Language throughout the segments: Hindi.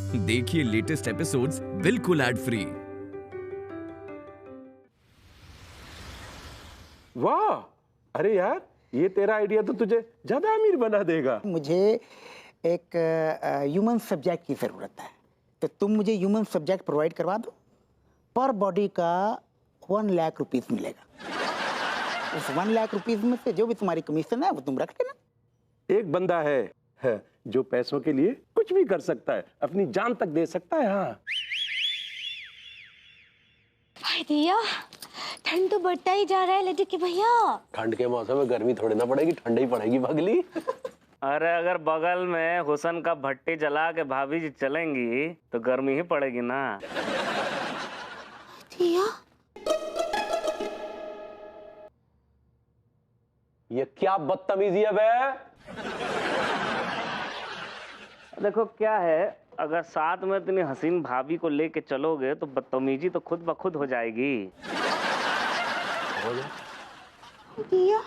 देखिए लेटेस्ट एपिसोड्स बिल्कुल एड फ्री। वाह, अरे यार, ये तेरा आइडिया तो तुझे ज्यादा अमीर बना देगा। मुझे एक ह्यूमन सब्जेक्ट की ज़रूरत है, तो तुम मुझे ह्यूमन सब्जेक्ट प्रोवाइड करवा दो। पर बॉडी का 1 लाख रुपीस मिलेगा। उस 1 लाख रुपीस में से जो भी तुम्हारी कमीशन है वो तुम रख लेना। एक बंदा है जो पैसों के लिए कुछ भी कर सकता है, अपनी जान तक दे सकता है। हाँ भाई भैया, ठंड तो बढ़ता ही जा रहा है लड्डू के भैया। ठंड के मौसम में गर्मी थोड़ी ना पड़ेगी, ठंड ही पड़ेगी पगली। अरे अगर बगल में हुसन का भट्टी जला के भाभी जी चलेंगी तो गर्मी ही पड़ेगी ना। भैया ये क्या बदतमीजी है बे? देखो क्या है, अगर साथ में इतनी हसीन भाभी को लेके चलोगे तो बदतमीजी तो खुद ब खुद हो जाएगी। भैया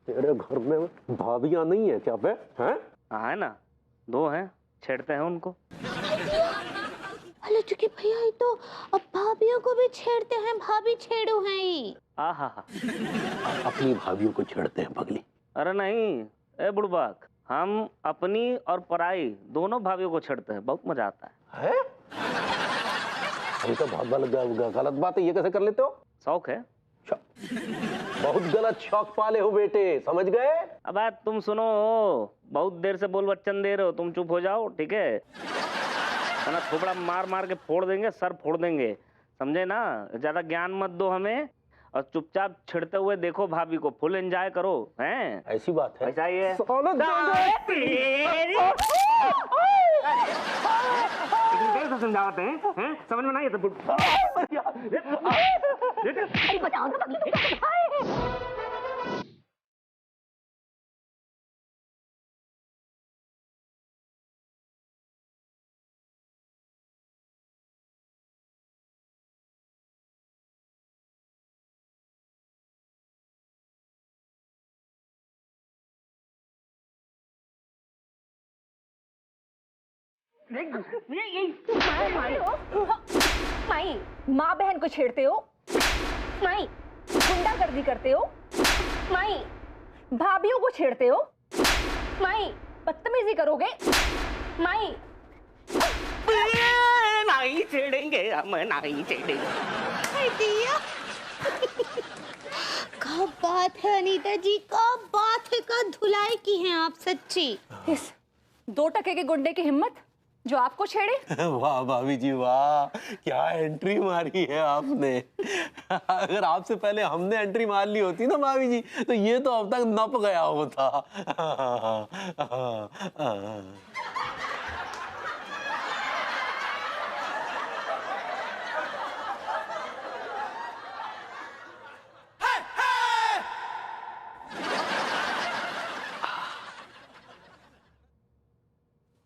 तेरे घर में भाभियां नहीं है क्या बे? हैं? हाँ है ना, 2 हैं, छेड़ते हैं उनको। लड्डू के भैया, ये तो अब भाभियों को भी छेड़ते हैं, भाभी छेड़ो हैं ये। आहा, अपनी भाभियों को छेड़ते हैं पगली। अरे नहीं ए बुड़बाक, हम अपनी और पराई दोनों भाभियों को छेड़ते हैं, बहुत मजा आता है। हम तो बहुत गलत बात है, ये कैसे कर लेते हो? शौक है। बहुत गलत शौक पाले हो बेटे, समझ गए? अब तुम सुनो, बहुत देर से बोल बच्चन दे रहे हो, तुम चुप हो जाओ ठीक है, वरना थोबड़ा मार मार के फोड़ देंगे, सर फोड़ देंगे, समझे ना? ज्यादा ज्ञान मत दो हमें, और चुपचाप छिड़ते हुए देखो भाभी को, फुल एंजॉय करो। हैं ऐसी बात है? ऐसा ही है। समझाते हैं, समझ में नहीं तो माई, माँ बहन को छेड़ते हो, माई गुंडागर्दी करते हो, माई भाभियों को छेड़ते हो, माई बदतमीजी करोगे, माई नहीं छेड़ेंगे हम, नहीं छेड़ेंगे। भैया क्या बात है अनीता जी, क्या बात है, क्या धुलाई की हैं आप सच्ची। इस 2 टके के गुंडे की हिम्मत जो आपको छेड़े। वाह भाभी जी वाह, क्या एंट्री मारी है आपने। अगर आपसे पहले हमने एंट्री मार ली होती ना भाभी जी, तो ये तो अब तक नप गया होता।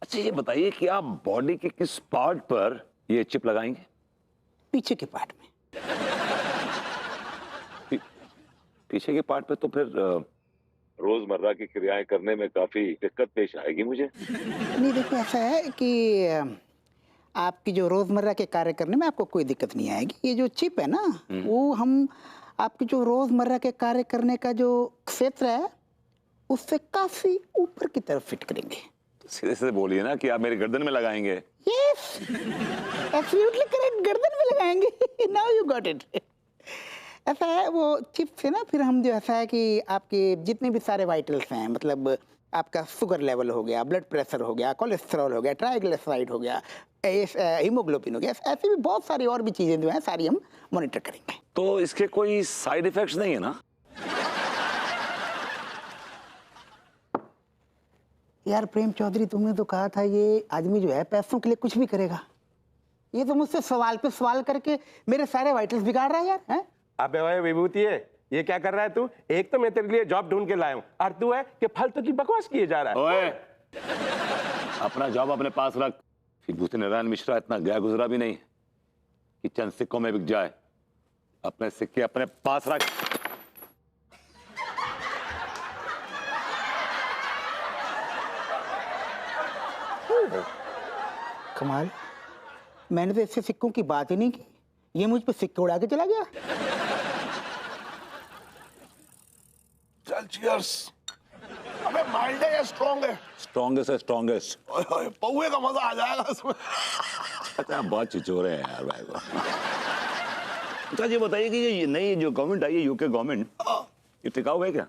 अच्छा ये बताइए कि आप बॉडी के किस पार्ट पर ये चिप लगाएंगे? पीछे के पार्ट में। पीछे के पार्ट पे तो फिर रोजमर्रा की क्रियाएं करने में काफी दिक्कत पेश आएगी मुझे। नहीं देखो, ऐसा है कि आपकी जो रोज़मर्रा के कार्य करने में आपको कोई दिक्कत नहीं आएगी। ये जो चिप है ना, वो हम आपकी जो रोज़मर्रा के कार्य करने का जो क्षेत्र है उससे काफ़ी ऊपर की तरफ फिट करेंगे। सीधे सीधे बोलिए ना कि आप मेरी गर्दन में लगाएंगे। यस, एब्सोल्युटली करेक्ट, गर्दन में लगाएंगे। Now you got it. ऐसा है, वो चिप से ना फिर हम जो ऐसा है कि आपके जितने भी सारे वाइटल्स हैं, मतलब आपका शुगर लेवल हो गया, ब्लड प्रेशर हो गया, कोलेस्ट्रॉल हो गया, ट्राइग्लिसराइड हो गया, हीमोग्लोबिन हो गया, ऐसी भी बहुत सारी और भी चीज़ें जो हैं सारी हम मॉनिटर करेंगे। तो इसके कोई साइड इफेक्ट्स नहीं है ना? यार प्रेम चौधरी, तुमने तो कहा था ये आदमी जो है पैसों के लिए कुछ भी करेगा। ये तो मुझसे सवाल पे सवाल करके मेरे सारे वाइटल्स बिगाड़ रहा है यार। हैं? अबे भाई विभूति है, ये क्या कर रहा है तू? एक तो मैं तेरे लिए जॉब ढूंढ के लाया हूँ, और तू है कि फालतू की बकवास किए जा रहा है। ओए, अपना जॉब अपने पास रख। विभूति नारायण मिश्रा इतना गया गुजरा भी नहीं कि चंद सिक्कों में बिक जाए। अपने सिक्के अपने पास रख। कमाल, मैंने तो इससे सिक्कों की बात ही नहीं की, ये मुझ पे सिक्के उड़ा के चला गया। चल चीयर्स। अबे माइल्ड है या स्ट्रॉन्ग है? स्ट्रॉन्गेस्ट है, स्ट्रॉन्गेस्ट। ओए होए, पौए का मजा आ जाएगा इसमें। अच्छा, बहुत चिचोरे हैं यार भाई को। अच्छा ये बताइए कि ये नई जो गवर्नमेंट आई है, यूके गवर्नमेंट, ये टिकाऊ है क्या?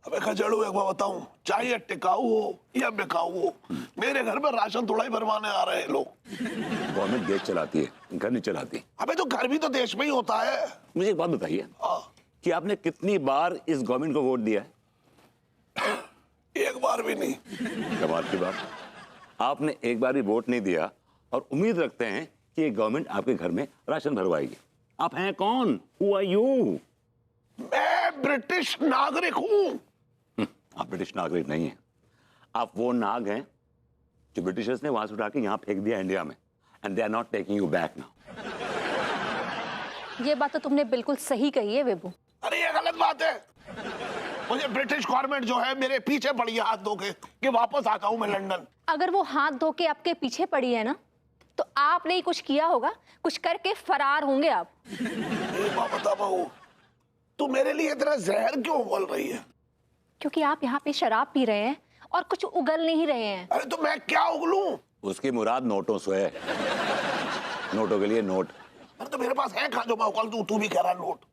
अबे खजड़ू, एक बार बताऊं, चाहे टिकाऊ हो या बिकाऊ हो, मेरे घर में राशन थोड़ा ही भरवाने आ रहे हैं लोग। गवर्नमेंट देश चलाती है, घर नहीं चलाती। अबे तो घर भी तो देश में ही होता है। मुझे एक बात बताइए कि आपने कितनी बार इस गवर्नमेंट को वोट दिया है? एक बार भी नहीं। कमाल की बात, आपने एक बार भी वोट नहीं दिया और उम्मीद रखते हैं कि ये गवर्नमेंट आपके घर में राशन भरवाएगी। आप हैं कौन? Who are you? मैं ब्रिटिश नागरिक हूँ। आप ब्रिटिश नागरिक नहीं हैं। आप वो नाग हैं जो ब्रिटिशर्स ने वहां से उठा के यहाँ फेंक दिया इंडिया में, and they are not taking you back now. ये बात तो तुमने बिल्कुल सही कही है बेबू। अरे ये गलत बात है। मुझे ब्रिटिश गवर्नमेंट जो है मेरे पीछे पड़ी है हाथ धो के कि वापस आ जाऊं मैं लंदन। अगर वो हाथ धो के आपके पीछे पड़ी है ना, तो आपने ही कुछ किया होगा, कुछ करके फरार होंगे आप। एक बात बता बहू, तू मेरे लिए इतना जहर क्यों उगल रही है? क्योंकि आप यहाँ पे शराब पी रहे हैं और कुछ उगल नहीं रहे हैं। अरे तो मैं क्या उगलूं? उसकी मुराद नोटों से है। नोटों के लिए नोट। अरे तो मेरे पास है कहाँ जो मैं उगल दूं? तू भी कह रहा नोट।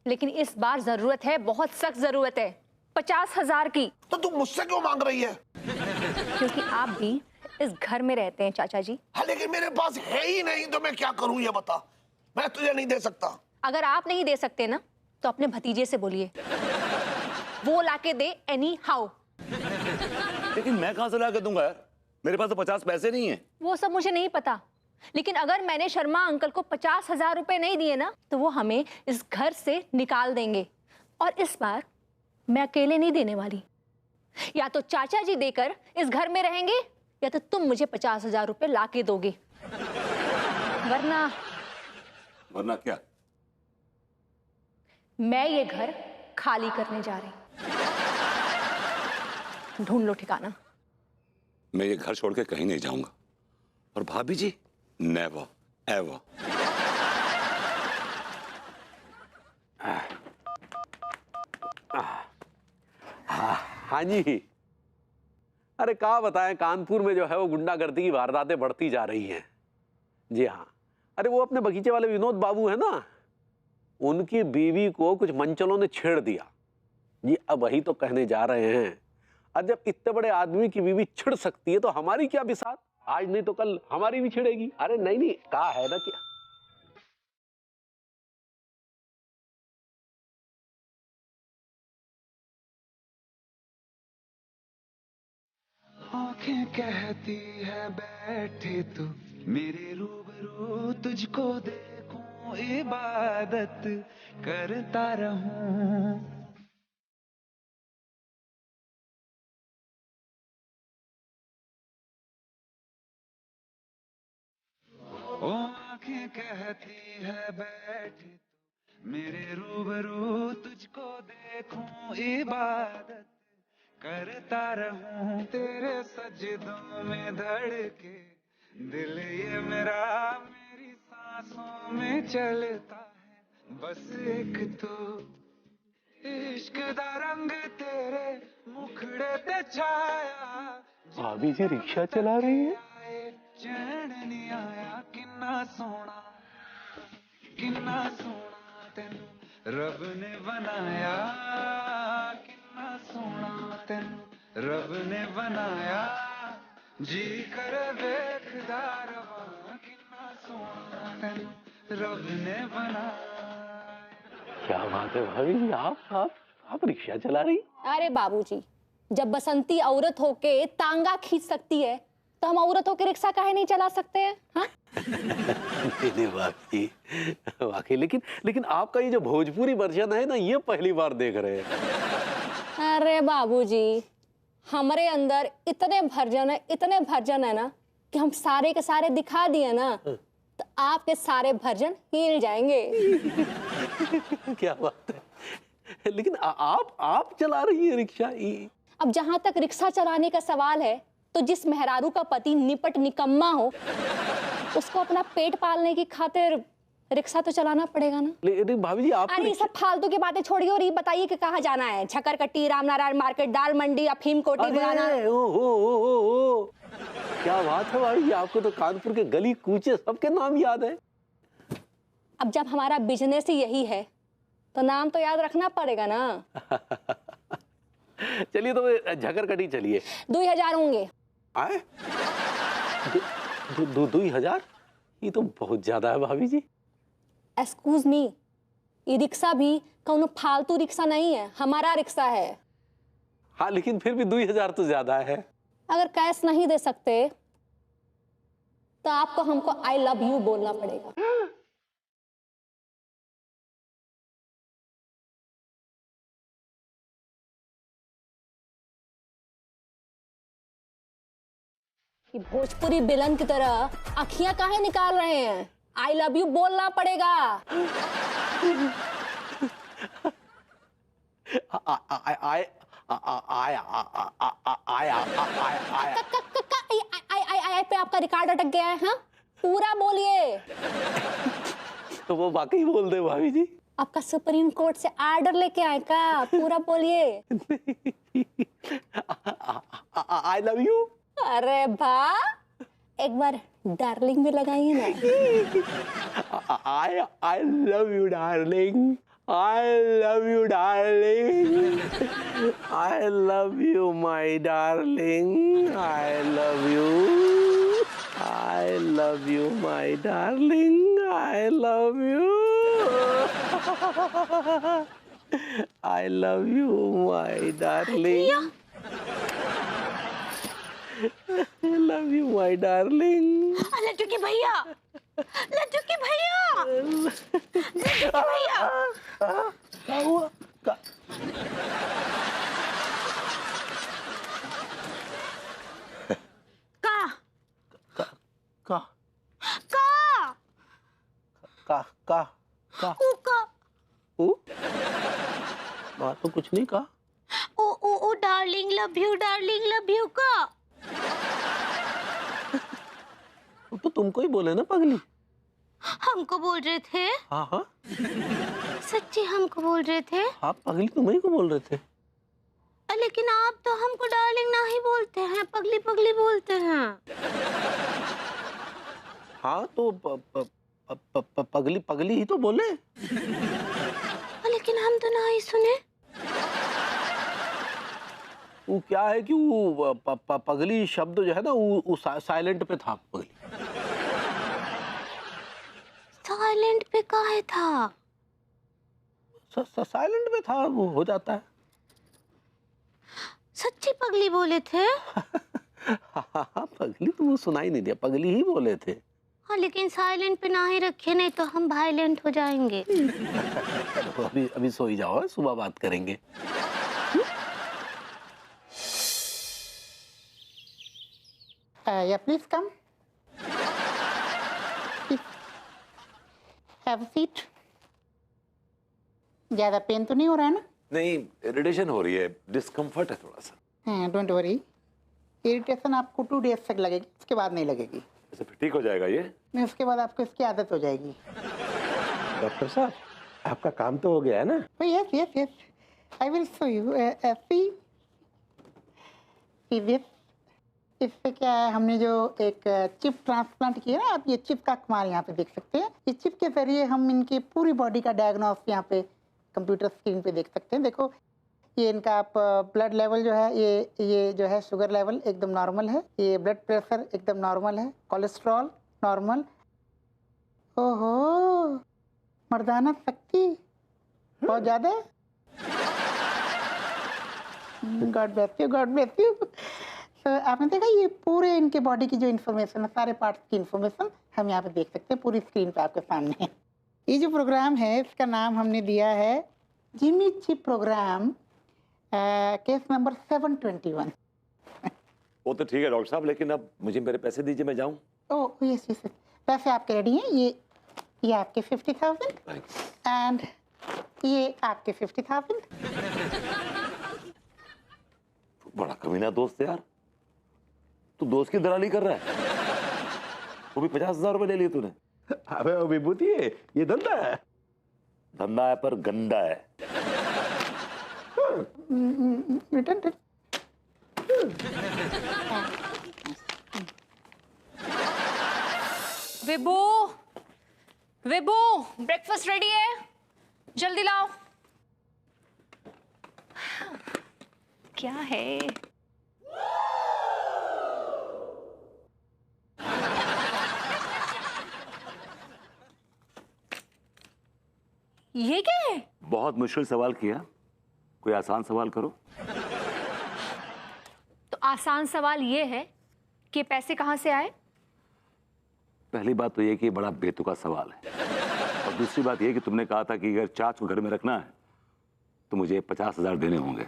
लेकिन इस बार जरूरत है, बहुत सख्त जरूरत है, 50,000 की। तो तू मुझसे क्यों मांग रही है? क्योंकि आप भी इस घर में रहते हैं चाचा जी। हाँ, लेकिन मेरे पास है ही नहीं, तो मैं क्या करूं ये बता। मैं तुझे नहीं दे सकता। अगर आप नहीं दे सकते ना, तो अपने भतीजे से बोलिए, वो लाके दे एनी हाउ। लेकिन मैं कहां से ला के दूंगा यार, मेरे पास तो 50 पैसे नहीं है। वो सब मुझे नहीं पता, लेकिन अगर मैंने शर्मा अंकल को 50,000 रुपए नहीं दिए ना, तो वो हमें इस घर से निकाल देंगे। और इस बार मैं अकेले नहीं देने वाली। या तो चाचा जी देकर इस घर में रहेंगे, या तो तुम मुझे 50,000 रुपए ला के दोगे। वरना क्या? मैं ये घर खाली करने जा रही। ढूंढ लो ठिकाना। मैं ये घर छोड़ के कहीं नहीं जाऊंगा। और भाभी जी, नेवर एवर। हाँ जी। अरे क्या बताएं, कानपुर में जो है वो गुंडागर्दी की वारदातें बढ़ती जा रही हैं। जी हाँ। अरे वो अपने बगीचे वाले विनोद बाबू है ना, उनकी बीवी को कुछ मंचलों ने छेड़ दिया जी। अब वही तो कहने जा रहे हैं, और जब इतने बड़े आदमी की बीवी छिड़ सकती है तो हमारी क्या बिसात, आज नहीं तो कल हमारी भी छिड़ेगी। अरे नहीं नहीं, कहा है ना क्या। आंखें कहती है बैठे तू मेरे रूबरू, तुझको देखूं इबादत करता रहूं। ओ आंखें कहती है बैठे तू मेरे रूबरू, तुझको देखूं इबादत करता रहूं। तेरे सजदों में धड़के दिल ये मेरा, मेरी सांसों में चलता है बस एक तू। इश्क दा रंग तेरे मुखड़े ते छाया। भाभी जी रिक्शा चला रही है। चैन नहीं आया, किन्ना सोना तेनू रब ने बनाया। किन्ना सोना तेनू रब ने बनाया। जी कर वेखदा रवा, किन्ना सोना तेनू रब ने बनाया। क्या बात है भाभी जी, आप रिक्शा चला रही। अरे बाबूजी, जब बसंती औरत होके तांगा खींच सकती है, तो हम औरत होके रिक्शा काहे नहीं चला सकते हैं? हाँ? नहीं वाकई, लेकिन आपका ये जो भोजपुरी वर्जन है ना, ये पहली बार देख रहे हैं। अरे बाबूजी, हमारे अंदर इतने भर्जन है ना, कि हम सारे के सारे दिखा दिए ना, तो आपके सारे भर्जन हिल जाएंगे। क्या बात है। लेकिन आप चला रही है रिक्शा। अब जहां तक रिक्शा चलाने का सवाल है, तो जिस मेहरारू का पति निपट निकम्मा हो, उसको अपना पेट पालने की खातिर रिक्शा तो चलाना पड़ेगा ना। लेकिन भाभी जी आप अरे ये सब फालतू की बातें छोड़िए और ये बताइए कि कहाँ जाना है। छकरकट्टी, रामनारायण मार्केट, दाल मंडी, अफीम कोठी, बुलाना। ओ क्या बात है भाभी जी, आपको तो कानपुर के गली कूचे सबके नाम याद है। अब जब हमारा बिजनेस ही यही है तो नाम तो याद रखना पड़ेगा ना। चलिए तो झकरकटी चलिए। 2000 होंगे। आए 2000? ये तो बहुत ज्यादा है भाभी जी। एक्सक्यूज मी, ये रिक्शा भी कौनो फालतू रिक्शा नहीं है, हमारा रिक्शा है। हाँ लेकिन फिर भी 2000 तो ज्यादा है। अगर कैश नहीं दे सकते तो आपको हमको आई लव यू बोलना पड़ेगा। कि भोजपुरी विलन की तरह अखियां काहे निकाल रहे हैं? आई लव यू बोलना पड़ेगा। आई पे आपका रिकॉर्ड अटक गया है। हाँ पूरा बोलिए। तो वो वाकई बोल दे भाभी जी। आपका सुप्रीम कोर्ट से आर्डर लेके आए का? पूरा बोलिए। I love you. अरे वाह, एक बार डार्लिंग भी लगाइए ना। I love you darling. I love you darling. I love you my darling. I love you. I love you my darling. I love you. I love you my darling. I love you my darling. Laddu के भैया, लड्डू के भैया, लड्डू के भैया। क्या हुआ? का बात तो कुछ नहीं कहा। ओ डार्लिंग लव यू का। तो तुमको ही बोले ना पगली। हमको बोल रहे थे। हाँ हाँ सच्ची हमको बोल रहे थे। आप पगली तुम्हें को बोल रहे थे। लेकिन आप तो हमको डार्लिंग ना ही बोलते हैं, पगली पगली बोलते हैं। हाँ तो पगली पगली ही तो बोले। लेकिन हम तो ना ही सुने। वो क्या है कि वो पगली शब्द जो है ना वो साइलेंट पे था। पगली साइलेंट पे काहे था? साइलेंट पे था, वो हो जाता है। सच्ची पगली बोले थे। हाँ पगली तो वो सुनाई नहीं दिया, पगली ही बोले थे। हाँ लेकिन साइलेंट पे ना ही रखे, नहीं तो हम वायलेंट हो जाएंगे। अभी सो ही जाओ, सुबह बात करेंगे। Yeah, please come. Please. Have a seat. ज्यादा पेन तो नहीं हो रहा है ना? नहीं, इरिटेशन हो रही है, डिस्कम्फर्ट है थोड़ा सा। हाँ, डोंट वरी। इरिटेशन आपको 2 डेज तक लगेगी, उसके बाद नहीं लगेगी। ऐसे फिर ठीक हो जाएगा ये? नहीं, उसके बाद आपको इसकी आदत हो जाएगी। डॉक्टर साहब, आपका काम तो हो गया है ना? Yes yes yes, I will show you. इससे क्या है, हमने जो एक चिप ट्रांसप्लांट किया ना, आप ये चिप का कमाल यहाँ पे देख सकते हैं। इस चिप के जरिए हम इनकी पूरी बॉडी का डायग्नोस यहाँ पे कंप्यूटर स्क्रीन पे देख सकते हैं। देखो ये इनका आप ब्लड लेवल जो है, ये जो है शुगर लेवल एकदम नॉर्मल है, ये ब्लड प्रेशर एकदम नॉर्मल है, कोलेस्ट्रॉल नॉर्मल। ओहो, मर्दाना शक्ति बहुत ज्यादा है। God bless you, God bless you. तो आपने देखा ये पूरे इनके बॉडी की जो इन्फॉर्मेशन है, सारे पार्ट्स की इन्फॉर्मेशन हम यहाँ पे देख सकते हैं पूरी स्क्रीन पे आपके सामने है। ये जो प्रोग्राम है इसका नाम हमने दिया है Jimmy chip program, case number 721। वो तो ठीक है डॉक्टर साहब, लेकिन अब मुझे मेरे पैसे दीजिए, मैं जाऊँ। ओह यस यस, पैसे आपके रेडी हैं। ये आपके 50,000 एंड ये आपके 50,000। बड़ा कमीना दोस्त है यार, तू दोस्त की दलाली कर रहा है। वो भी 50,000 रुपए ले लिए तूने? अबे वो विभूति है, ये धंधा है। धंधा है पर गंदा है। रिटर्न विभू, विभू, ब्रेकफास्ट रेडी है, जल्दी लाओ। क्या है? ये क्या है? बहुत मुश्किल सवाल किया, कोई आसान सवाल करो। तो आसान सवाल ये है कि पैसे कहाँ से आए? पहली बात तो ये कि बड़ा बेतुका सवाल है, और दूसरी बात ये कि तुमने कहा था कि अगर चाच को घर में रखना है तो मुझे 50,000 देने होंगे।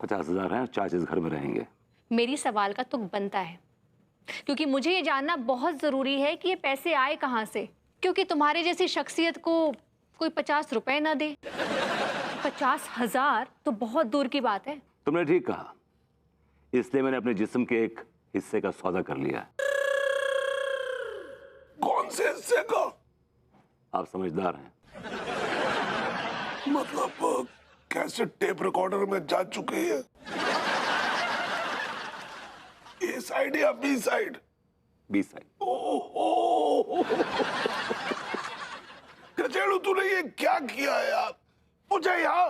50,000 हैं, चाच इस घर में रहेंगे। मेरी सवाल का तुक बनता है, क्योंकि मुझे ये जानना बहुत जरूरी है कि ये पैसे आए कहाँ से, क्योंकि तुम्हारे जैसी शख्सियत को कोई 50 रुपए ना दे। 50,000 तो बहुत दूर की बात है। तुमने ठीक कहा, इसलिए मैंने अपने जिस्म के एक हिस्से का सौदा कर लिया। कौन से हिस्से का? आप समझदार हैं। मतलब कैसे टेप रिकॉर्डर में जा चुकी है? ए साइड या बी साइड? B side. ओहो, कचेड़ू तूने ये क्या किया यार? मुझे यहाँ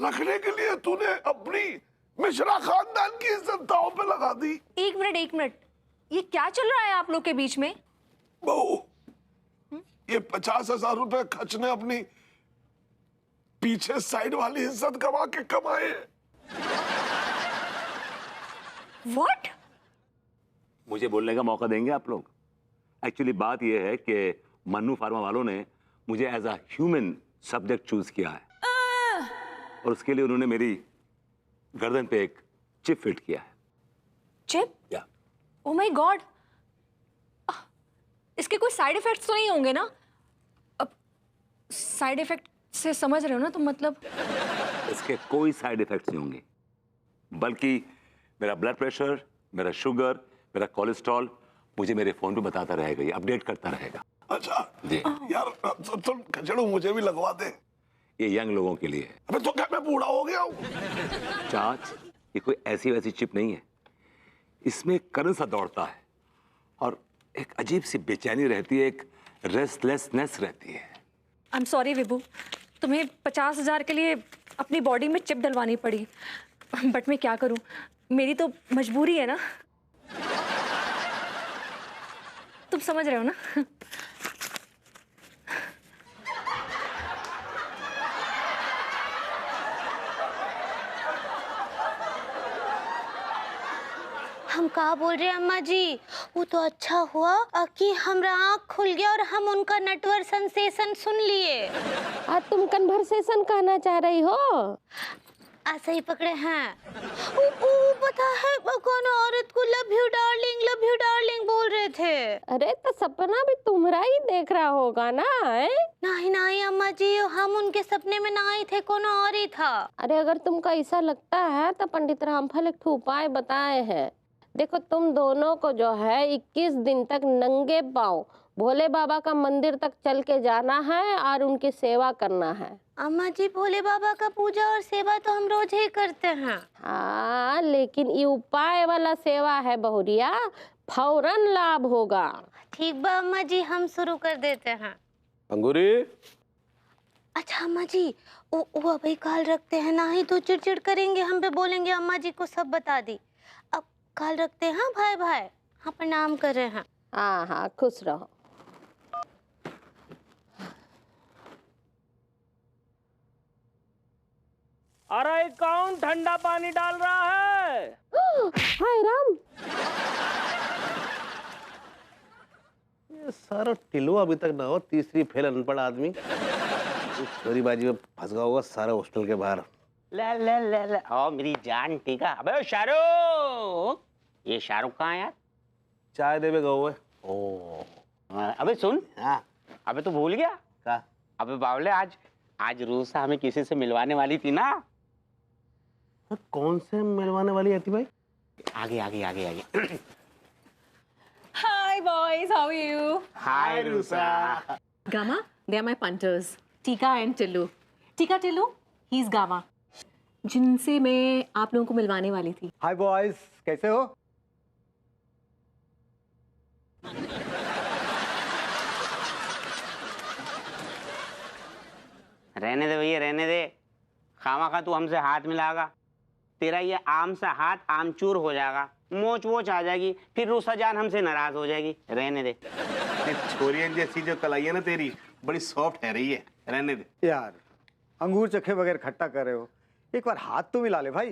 रखने के लिए तूने अपनी मिश्रा खानदान की इज्जत दांव पे लगा दी। एक मिनट, ये क्या चल रहा है आप लोग के बीच में? बहू, ये 50,000 रुपए खर्च ने अपनी पीछे साइड वाली इज्जत कमा के कमाए। What? मुझे बोलने का मौका देंगे आप लोग? एक्चुअली बात यह है कि मन्नू फार्मा वालों ने मुझे as a human subject choose किया है, और उसके लिए उन्होंने मेरी गर्दन पे एक चिप फिट किया है। चिप? या ओह माय गॉड, इसके कोई साइड इफेक्ट्स तो नहीं होंगे ना? अब साइड इफेक्ट से समझ रहे हो ना तुम? मतलब इसके कोई साइड इफेक्ट्स नहीं होंगे, बल्कि मेरा ब्लड प्रेशर, मेरा शुगर, मेरा कोलेस्ट्रॉल मुझे मेरे फोन पे बताता रहेगा, ये अपडेट करता रहेगा। अच्छा जी यार, तुम कचेड़ू मुझे भी लगवा दे। ये यंग लोगों के लिए है। अबे तो क्या मैं बूढ़ा हो गया हूँ? चाच, ये कोई ऐसी वैसी चिप नहीं है, इसमें करंट सा दौड़ता है और एक अजीब सी बेचैनी रहती है, एक रेस्टलेसनेस रहती है। आई एम सॉरी विभू, तुम्हें 50,000 के लिए अपनी बॉडी में चिप डलवानी पड़ी, बट मैं क्या करूं, मेरी तो मजबूरी है ना। तुम समझ रहे हो ना? हम कहा बोल रहे हैं अम्मा जी? वो तो अच्छा हुआ कि हमरा आँख खुल गया और हम उनका नेटवर्क सेंसेशन सुन लिए। आज तुम कन्वर्सेशन कहना चाह रही हो? ऐसा ही पकड़े हैं। पता है कौन औरत को लव यू डार्लिंग बोल रहे थे। अरे तो सपना भी तुम्हारा ही देख रहा होगा ना? नहीं अम्मा जी, हम उनके सपने में ना ही थे, कौन और ही था। अरे अगर तुमको ऐसा लगता है तो पंडित रामफल एक उपाय बताए हैं। देखो, तुम दोनों को जो है 21 दिन तक नंगे पांव भोले बाबा का मंदिर तक चल के जाना है और उनकी सेवा करना है। अम्मा जी, भोले बाबा का पूजा और सेवा तो हम रोज ही करते हैं। हाँ, लेकिन ये उपाय वाला सेवा है बहुरिया, फौरन लाभ होगा। ठीक बा अम्मा जी, हम शुरू कर देते हैं। अंगूरी। अच्छा अम्मा जी, वो अभी काल रखते हैं, ना ही तो चिड़चिड़ करेंगे, हम पे बोलेंगे अम्मा जी को सब बता दी। अब काल रखते हैं भाई। हाँ, प्रणाम कर रहे हैं। हाँ, खुश रहो। अरे कौन ठंडा पानी डाल रहा है? हाय राम, ये सारा टिलो अभी तक ना हो, तीसरी फेल अनपढ़ आदमी चोरीबाजी में फंस गया होगा सारा हॉस्टल के बाहर। ले ओ मेरी जान टीका। अबे शाहरुख, ये शाहरुख कहाँ है यार? चाय देवे गए हुए। ओ अबे सुन। हाँ। अबे तो भूल गया क्या? अबे बावले, आज रूसा हमें किसी से मिलवाने वाली थी ना। कौन से मिलवाने वाली आती भाई? आगे। हाय Hi boys, how are you? Hi, Rusa. Gama, they are my punters. Tika and Tillu. Tika, Tillu, he's Gama. जिनसे मैं आप लोगों को मिलवाने वाली थी. हाय बॉयज, कैसे हो? रहने दे भैया, रहने दे. खामा तू हमसे हाथ मिलाएगा, तेरा ये आम सा हाथ आमचूर हो जाएगा, मोच वोच आ जाएगी, फिर रूसा जान हमसे नाराज हो जाएगी. रहने दे. छोरियन जैसी जो कलाई है ना तेरी, बड़ी सॉफ्ट है रही है. रहने दे. यार अंगूर चखे बगैर खट्टा कर रहे हो, एक बार हाथ तो मिला ले भाई.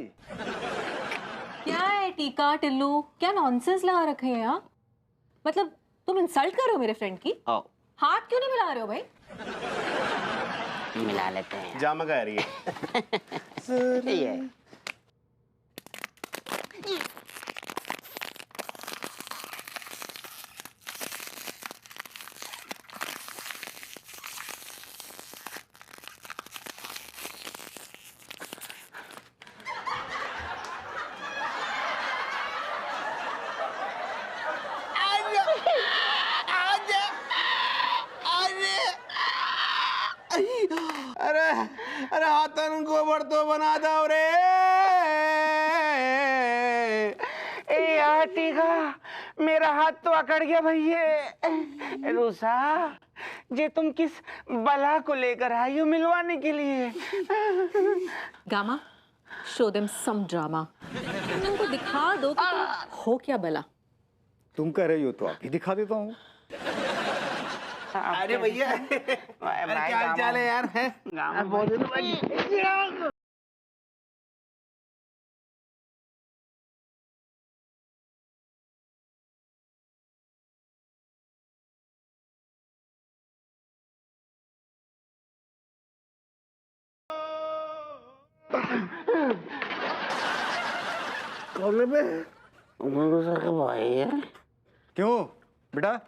क्या है टीका टिल्लू, क्या नॉनसेंस लगा रखे हैं यार? मतलब तुम इंसल्ट कर रहे हो मेरे फ्रेंड की? हाथ क्यों नहीं मिला रहे हो भाई? मिला लेते हैं. जामा का रही है. अरे अरे हाथन गोबर तो बना दो रे. यार टीका, मेरा हाथ तो अकड़ गया भैया. रूसा, जे तुम किस बला को लेकर आई हो मिलवाने के लिए? Gamma, show them some drama. तुमको दिखा दो कि तुम हो क्या बला. तुम कह रही हो तो अभी दिखा देता हूँ. अरे भैया, क्या हाल चाल है यार? कॉल पे भाई है. क्यों बेटा,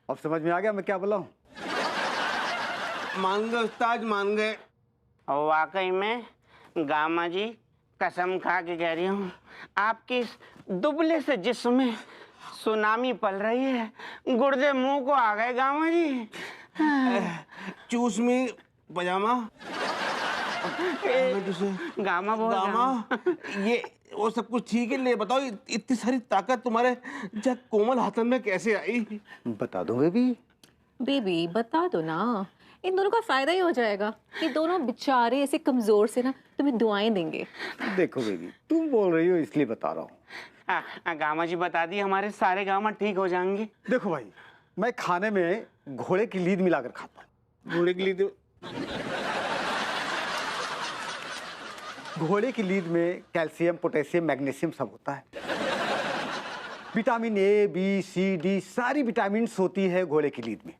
अब समझ में आ गया मैं क्या बोला हूँ? मान गए उस्ताद, मान गए. वाकई में गामा जी, कसम खा के कह रही हूँ, आपके इस दुबले से जिस्म में सुनामी पल रही है. गुर्दे मुंह को आ गए गामा जी. चूस में पजामा. गामा बोल. गामा, ये वो सब कुछ ठीक है. ले बताओ, इतनी सारी ताकत तुम्हारे जब कोमल हाथन में कैसे आई? बता दो बेबी. बेबी बता दो ना, इन दोनों का फायदा ही हो जाएगा. ये दोनों बेचारे ऐसे कमजोर से ना तुम्हें दुआएं देंगे. देखो बेबी, तुम बोल रही हो इसलिए बता रहा हूँ. गामा जी बता दी, हमारे सारे गामा ठीक हो जाएंगे. देखो भाई, मैं खाने में घोड़े की लीद मिलाकर खाता हूँ. घोड़े की लीद? घोड़े की लीद में कैल्शियम, पोटेशियम, मैग्नीशियम सब होता है. Vitamin A, B, C, D सारी विटामिन होती है घोड़े की लीद में.